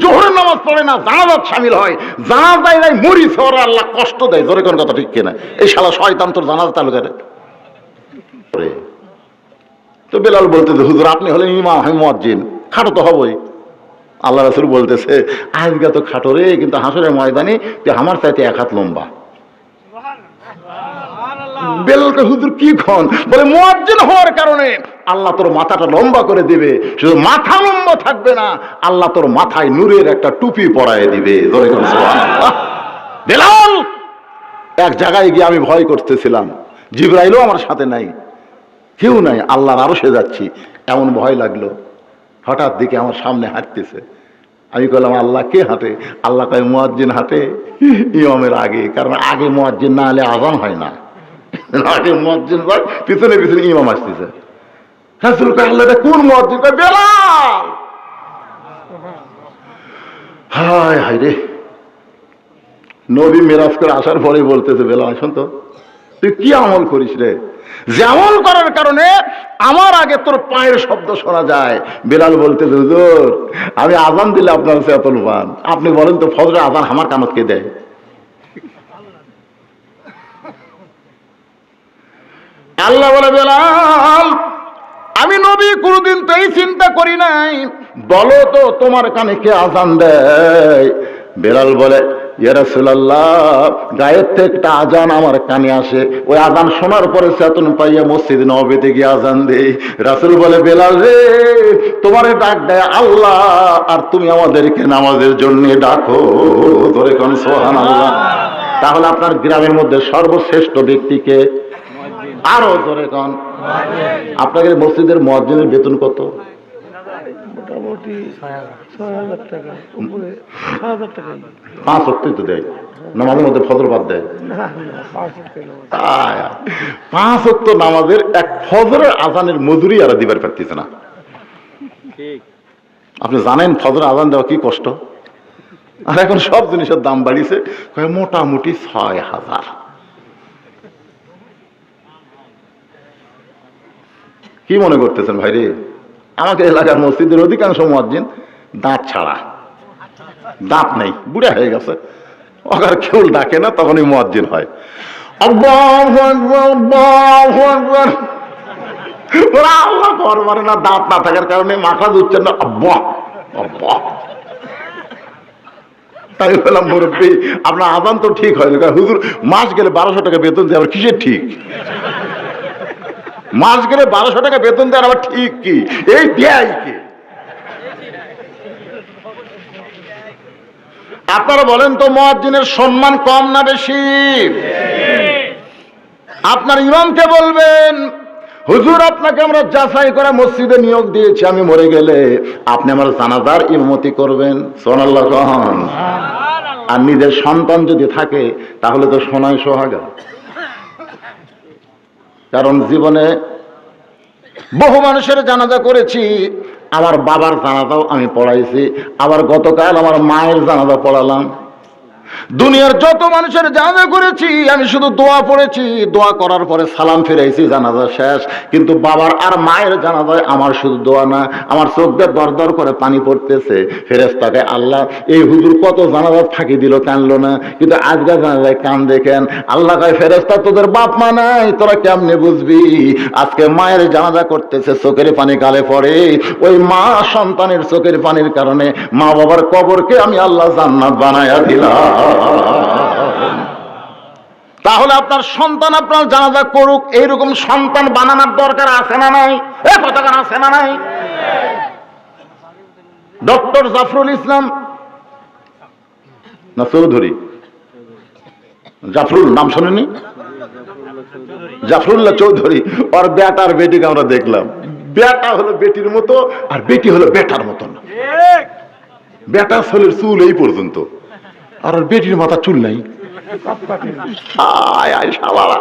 জোহরের নামাজ পড়ে না, জানাজাত শামিল হয়, জানাজায় নাই মরিছে ওরা, আল্লাহ কষ্ট দেয়। জোরে কোন কথা ঠিক কিনা? এই শালা শয়তান তোর জানাজা চালু করে। তো বেলাল বলতেছে, হুজুর আপনি হলেন ইমাম, আমি মুয়াজ্জিন, খাটো তো হবই। আল্লাহ রাসূল বলতেছে, আজকে তো খাটো রে, কিন্তু হাসরের ময়দানে তুই আমার চাইতে এক হাত লম্বা। বেলালকে হুজুর কি খন? বলে মুয়াজ্জিন হওয়ার কারণে আল্লাহ তোর মাথাটা লম্বা করে দিবে, শুধু মাথা লম্বা থাকবে না, আল্লাহ তোর মাথায় নূরের একটা টুপি পরায় দিবে। সুবহানাল্লাহ। বেলাল এক জায়গায় গিয়ে আমি ভয় করতেছিলাম, জিবরাইলও আমার সাথে নাই, কেউ নাই, আল্লাহর আরশে যাচ্ছি, এমন ভয় লাগলো। হঠাৎ দিকে আমার সামনে হাঁটতেছে, আমি বললাম আল্লাহ কে হাঁটে? আল্লাহ কয় মুয়াজ্জিন হাঁটে ইমামের আগে, কারণ আগে মুয়াজ্জিন না হলে আযান হয় না, আগে মুয়াজ্জিন যায়, পিছনে পিছনে ইমাম আসতেছে। রাসূল কয় আল্লাহ এটা কোন মুয়াজ্জিন? কয় বেলাল। হায় হায় রে, নবী মেরাজ করে আসার পরে বলতেছে, বেলাল শোন তো, তুই কি আমল করিস রে, যে আমল করার কারণে আমার আগে তোর পায়ের শব্দ শোনা যায়। বেলাল বলতেছে, হুজুর আমি আযান দিলে আপনার চেতন পান, আপনি বলেন তো ফজরের আযান আমার কানত কে দেয়? আল্লাহ বলে, বেলাল আমি নবী কোনদিন তো এই চিন্তা করি নাই, বলো তো তোমার কানে কে আযান দেয়? বেলাল বলে, ইয়া রাসূলুল্লাহ গায়ের থেকে একটা আযান আমার কানে আসে, ওই আযান শোনার পরে চেতন পাইয়া মসজিদ নববীতে গিয়ে আযান দেই। রাসূল বলে, বেলাল রে তোমারে ডাক দেয় আল্লাহ, আর তুমি আমাদেরকে নামাজের জন্য ডাকো। ধরে কোন সুবহানাল্লাহ। তাহলে আপনার গ্রামের মধ্যে সর্বশ্রেষ্ঠ ব্যক্তিকে? আরো জোরে কোন। আপনাদের মসজিদের মুয়াজ্জিনের বেতন কত? মোটামুটি ৬,০০০ টাকা, উপরে ৬,০০০ টাকা। 5 ওয়াক্তই তো দেয়, নামাজের মধ্যে ফজর বাদ দেয়। 5 ওয়াক্ত নামাজের এক ফজরের আযানের মজুরি আর দিবার পারতেছে না। আপনি জানেন ফজরের আযান দেওয়া কি কষ্ট? আর এখন সব জিনিসের দাম বাড়িছে, মোটামুটি ৬,০০০। কি মনে করতেছেন ভাই রে? আমাকে এলাকার মসজিদের অধিকাংশ মুয়াজ্জিন দাঁত ছাড়া, দাঁত নেই, বুড়া হয়ে গেছে, ওখানে কেউ ডাকে না, তখনই মুয়াজ্জিন হয়। আল্লাহু আকবার, আল্লাহু আকবার। ওরা আল্লাহ করবার না, দাঁত না থাকার কারণে মাখরাজ উচ্চারণ না, আব্বা আব্বা। তাই বললাম মুরব্বী আপনার আযান তো ঠিক হয় না। হুজুর মাস গেলে 1200 টাকা বেতন দেয়, আবার কিসের ঠিক? মাস গেলে 1200 টাকা বেতন দেয় আবার ঠিক কি? এই দেয় কি? আপনারা বলেন তো মুয়াজ্জিনের সম্মান কম না বেশি? আপনার ইমামকে বলবেন, হুজুর আপনাকে আমরা যাচাই করে মসজিদে নিয়োগ দিয়েছি, আমি মরে গেলে আপনি আমার জানাজার ইমামতি করবেন। সুবহানাল্লাহ। আর নিজের সন্তান যদি থাকে তাহলে তো সোনায় সোহাগা। কারণ জীবনে বহু মানুষের জানাজা করেছি, আমার বাবার জানাজাও আমি পড়াইছি, আবার গতকাল আমার মায়ের জানাজা পড়ালাম। দুনিয়ার যত মানুষের জানাজা করেছি আমি শুধু দোয়া পড়েছি, দোয়া করার পরে সালাম ফিরাইছি, জানাজা শেষ। কিন্তু বাবার আর মায়ের জানাজায় আমার শুধু দোয়া না, আমার চোখ দিয়ে দর দর করে পানি পড়তেছে। ফেরেশতাকে আল্লাহ এই হুজুর কত জানাজা ফাঁকি দিল, কানলো না, কিন্তু আজকে জানাজায় কান দেখেন। আল্লাহ কয়, ফেরেশতা তোদের বাপ মা নাই, তোরা কেমনে বুঝবি? আজকে মায়ের জানাজা করতেছে, চোখের পানি গালে পড়ে, ওই মা সন্তানের চোখের পানির কারণে মা বাবার কবরকে আমি আল্লাহ জান্নাত বানায়া দিলাম। তাহলে আপনার সন্তান আপনার জানাজা করুক, এইরকম সন্তান বানানোর দরকার আছে না নাই? কথা আছে না নাই? ডক্টর জাফরুল ইসলাম না চৌধুরী, জাফরুল নাম শোনেনি? জাফরুল্লাহ চৌধুরী, ওর বেটার বেটিকে আমরা দেখলাম, বেটা হলো বেটির মতো আর বেটি হলো বেটার মতন। বেটা ছেলের চুল এই পর্যন্ত, আর বেটির মাথা চুল নাই। আয় আয় শালা।